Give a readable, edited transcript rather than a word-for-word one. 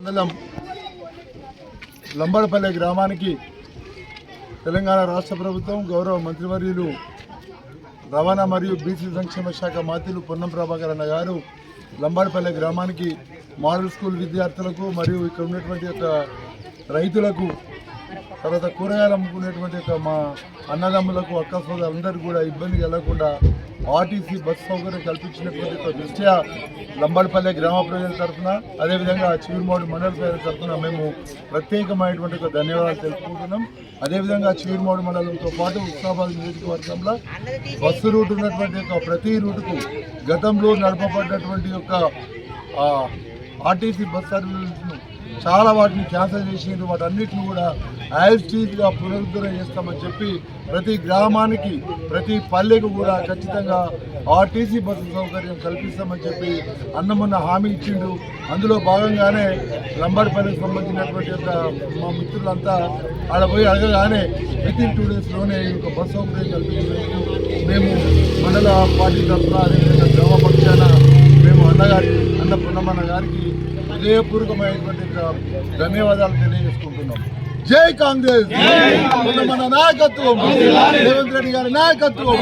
మండలం లంబడపల్లె గ్రామానికి తెలంగాణ రాష్ట్ర ప్రభుత్వం గౌరవ మంత్రివర్యులు రవాణా మరియు బీసీ సంక్షేమ శాఖ మంత్రులు పొన్నం ప్రభాకర్ అన్న గారు లంబడపల్లె గ్రామానికి మోడల్ స్కూల్ విద్యార్థులకు మరియు ఇక్కడ ఉన్నటువంటి యొక్క రైతులకు తర్వాత కూరగాయలు అమ్ముకునేటువంటి యొక్క మా అన్నదమ్ములకు అక్క సోదరులందరికీ కూడా ఇబ్బంది కలగకుండా ఆర్టీసీ బస్సు సౌకర్యం కల్పించినటువంటి ఒక దృష్ట్యా లంబడపల్లె గ్రామ ప్రజల తరఫున అదేవిధంగా చివరిమోడు మండల ప్రజల తరఫున మేము ప్రత్యేకమైనటువంటి ఒక ధన్యవాదాలు తెలుపుకుంటున్నాం. అదేవిధంగా చివరిమోడు మండలంతో పాటు హుస్నాబాద్ నియోజకవర్గంలో బస్సు రూట్ ఉన్నటువంటి యొక్క ప్రతి రూటుకు గతంలో నడపబడ్డటువంటి యొక్క ఆర్టీసీ బస్ సర్వీసులను చాలా వాటిని క్యాన్సిల్ చేసింది. వాటన్నిటిని కూడా యాజ్టీజ్గా పునరుద్ధరణ చేస్తామని చెప్పి ప్రతి గ్రామానికి ప్రతి పల్లెకు కూడా ఖచ్చితంగా ఆర్టీసీ బస్సు సౌకర్యం కల్పిస్తామని చెప్పి అన్నమొన్న హామీ ఇచ్చిండు. అందులో భాగంగానే లంబడపల్లికి సంబంధించినటువంటి యొక్క మా మిత్రులంతా ఆడ పోయి అడగగానే వితిన్ 2 డేస్లోనే ఈ యొక్క బస్సు సౌకర్యం కల్పించినందుకు మేము మండల పార్టీ తరఫున అదేవిధంగా గ్రామ పక్షాన మేము అన్న పొన్నమన్న గారికి హృదయపూర్వకమైనటువంటి ధన్యవాదాలు తెలియజేసుకుంటున్నాం. జై కాంగ్రెస్! పొన్నమన్న నాయకత్వం, రేవంత్ రెడ్డి గారి నాయకత్వం.